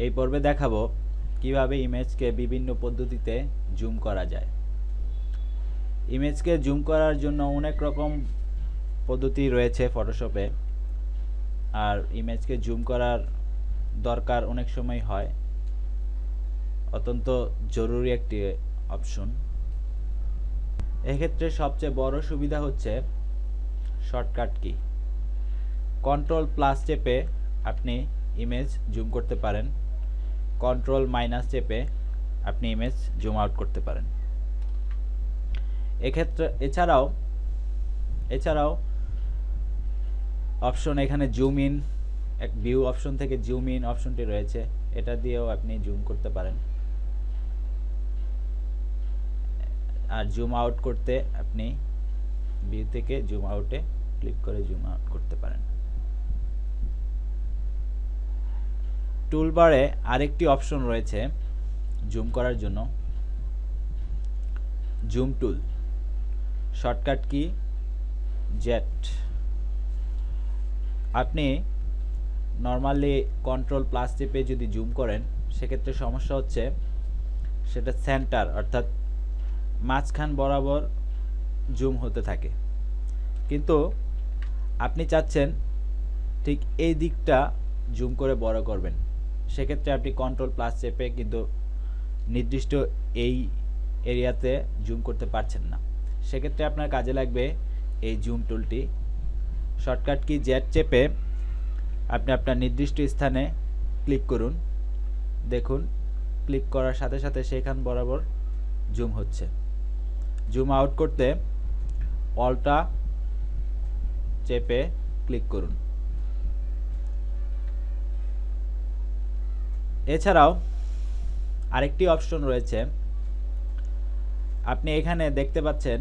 এই পর্বে দেখাবো কিভাবে ইমেজকে বিভিন্ন পদ্ধতিতে জুম করা যায়। ইমেজকে জুম করার জন্য অনেক রকম পদ্ধতি রয়েছে ফটোশপে, আর ইমেজকে জুম করার দরকার অনেক সময় হয়, অত্যন্ত জরুরি একটি অপশন। এক্ষেত্রে সবচেয়ে বড় সুবিধা হচ্ছে শর্টকাট কি। কন্ট্রোল+ চেপে আপনি ইমেজ জুম করতে পারেন, কন্ট্রোল- চেপে আপনি ইমেজ জুম আউট করতে পারেন। এক্ষেত্রে এছাড়াও অপশন এখানে জুম ইন, এক ভিউ অপশন থেকে জুম ইন অপশনটি রয়েছে, এটা দিয়েও আপনি জুম করতে পারেন। আর জুম আউট করতে আপনি ভিউ থেকে জুম আউটে ক্লিক করে জুম আউট করতে পারেন। টুলবারে আরেকটি অপশন রয়েছে জুম করার জন্য, জুম টুল। Shortcut key Z. আপনি নর্মালি কন্ট্রোল+ চেপে যদি জুম করেন, সেক্ষেত্রে সমস্যা হচ্ছে সেটা সেন্টার অর্থাৎ মাঝখান বরাবর জুম হতে থাকে, কিন্তু আপনি চাচ্ছেন ঠিক এই দিকটা জুম করে বড় করবেন। সেক্ষেত্রে আপনি কন্ট্রোল+ চেপে কিন্তু নির্দিষ্ট এই এরিয়াতে জুম করতে পারছেন না। সেক্ষেত্রে আপনার কাজে লাগবে এই জুম টুলটি। শর্টকাট কি জেড চেপে আপনি আপনার নির্দিষ্ট স্থানে ক্লিক করুন। দেখুন, ক্লিক করার সাথে সাথে সেখান বরাবর জুম হচ্ছে। জুম আউট করতে অল্টা চেপে ক্লিক করুন। এছাড়াও আরেকটি অপশন রয়েছে, আপনি এখানে দেখতে পাচ্ছেন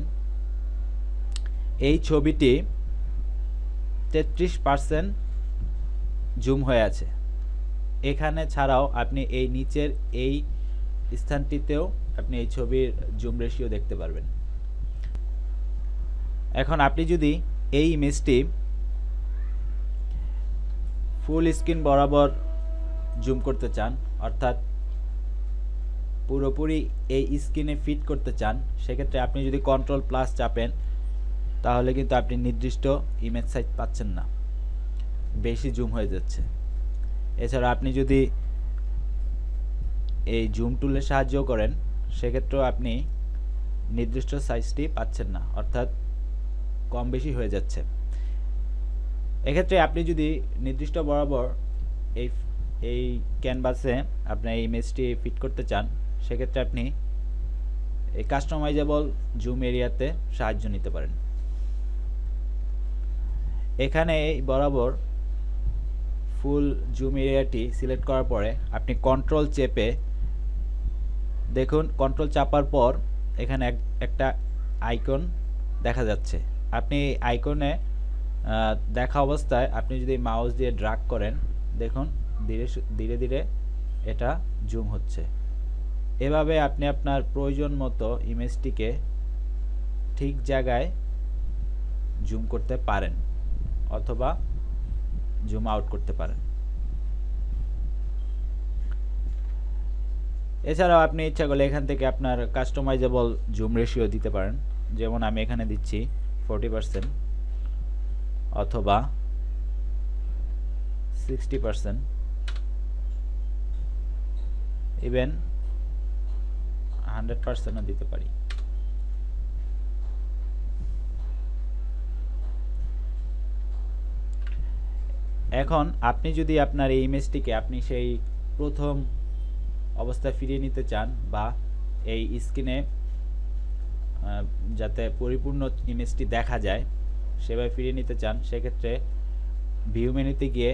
এই ছবিটি 33% জুম হয়ে আছে। এখানে ছাড়াও আপনি এই নিচের এই স্থানটিতেও আপনি এই ছবির জুম রেশিও দেখতে পারবেন। এখন আপনি যদি এই ইমেজটি ফুল স্ক্রিন বরাবর জুম করতে চান, অর্থাৎ পুরোপুরি এই স্ক্রিনে ফিট করতে চান, সেক্ষেত্রে আপনি যদি কন্ট্রোল+ চাপেন, তাহলে কিন্তু আপনি নির্দিষ্ট ইমেজ সাইজ পাচ্ছেন না, বেশি জুম হয়ে যাচ্ছে। এছাড়া আপনি যদি এই জুম টুলের সাহায্য করেন, সেক্ষেত্রেও আপনি নির্দিষ্ট সাইজটি পাচ্ছেন না, অর্থাৎ কম বেশি হয়ে যাচ্ছে। এক্ষেত্রে আপনি যদি নির্দিষ্ট বরাবর এই ক্যানভাসে আপনার এই ইমেজটি ফিট করতে চান, সেক্ষেত্রে আপনি এই কাস্টমাইজেবল জুম এরিয়াতে সাহায্য নিতে পারেন। এখানে এই বরাবর ফুল জুম এরিয়াটি সিলেক্ট করার পরে আপনি কন্ট্রোল চেপে দেখুন, কন্ট্রোল চাপার পর এখানে একটা আইকন দেখা যাচ্ছে। আপনি আইকনে দেখা অবস্থায় আপনি যদি মাউস দিয়ে ড্র্যাগ করেন, দেখুন ধীরে ধীরে এটা জুম হচ্ছে। এভাবে আপনি আপনার প্রয়োজন মতো ইমেজটিকে ঠিক জায়গায় জুম করতে পারেন অথবা জুম আউট করতে পারেন। এছাড়াও আপনি ইচ্ছা করলে এখান থেকে আপনার কাস্টমাইজেবল জুম রেশিও দিতে পারেন, যেমন আমি এখানে দিচ্ছি 40% অথবা 60%, ইভেন 100%ও দিতে পারি। এখন আপনি যদি আপনার এই ইমেজটিকে আপনি সেই প্রথম অবস্থায় ফিরিয়ে নিতে চান, বা এই স্ক্রিনে যাতে পরিপূর্ণ ইমেজটি দেখা যায় সেভাবে ফিরিয়ে নিতে চান, সেক্ষেত্রে ভিউ মেনুতে গিয়ে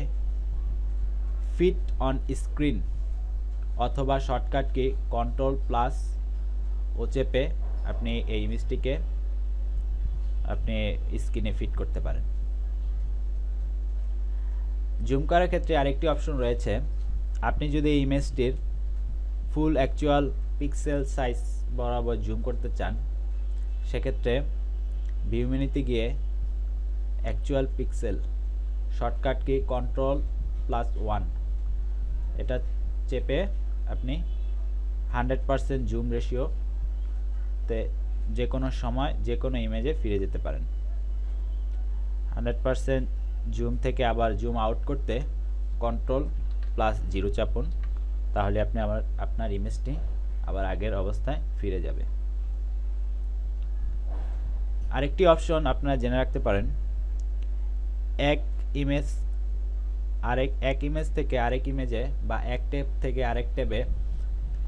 ফিট অন স্ক্রিন অথবা শর্টকাট কি কন্ট্রোল+ চেপে আপনি এই ইমেজটিকে আপনি স্ক্রিনে ফিট করতে পারেন। জুম করার ক্ষেত্রে আরেকটি অপশন রয়েছে। আপনি যদি এই ইমেজটির ফুল অ্যাকচুয়াল পিক্সেল সাইজ বরাবর জুম করতে চান, সেক্ষেত্রে ভিউ মেনুতে গিয়ে অ্যাকচুয়াল পিক্সেল, শর্টকাট কি কন্ট্রোল+1, এটা চেপে আপনি 100% জুম রেশিওতে যে কোনো সময় যে কোনো ইমেজে ফিরে যেতে পারেন। 100% জুম থেকে আবার জুম আউট করতে Ctrl+0 চাপুন, তাহলে আপনি আবার আপনার ইমেজটি আবার আগের অবস্থায় ফিরে যাবে। আরেকটি অপশন আপনারা জেনে রাখতে পারেন, এক ইমেজ থেকে আরেক ইমেজে বা এক ট্যাব থেকে আরেক ট্যাবে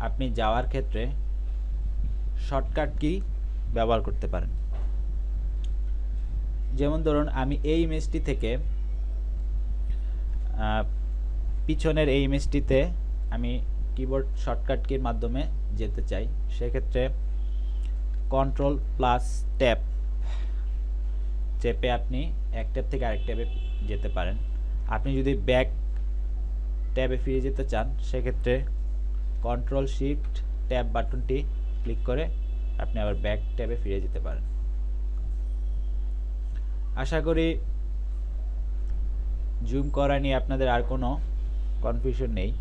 আপনি যাওয়ার ক্ষেত্রে শর্টকাট কি ব্যবহার করতে পারেন। যেমন ধরুন আমি এই ইমেজটি থেকে পিছনের এই ইমেজটিতে আমি কিবোর্ড শর্টকাট কির মাধ্যমে যেতে চাই, সেক্ষেত্রে Ctrl+ট্যাব চেপে আপনি এক ট্যাব থেকে আরেক ট্যাবে যেতে পারেন। আপনি যদি ব্যাক ট্যাবে ফিরে যেতে চান, সেক্ষেত্রে Ctrl+Shift+ট্যাব বাটনটি ক্লিক করে আপনি আবার ব্যাক ট্যাবে ফিরে যেতে পারেন। আশা করি জুম করা নিয়ে আপনাদের আর কোনো কনফিউশন নেই।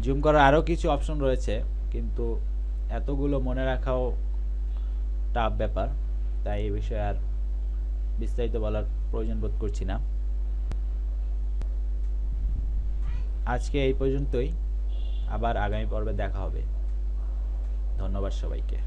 জুম করার আরও কিছু অপশন রয়েছে, কিন্তু এতগুলো মনে রাখাও টাফ ব্যাপার, তাই এই বিষয়ে আর বিস্তারিত বলার প্রয়োজন বোধ করছি না। আজকে এই পর্যন্তই, আবার আগামী পর্বে দেখা হবে। ধন্যবাদ সবাইকে।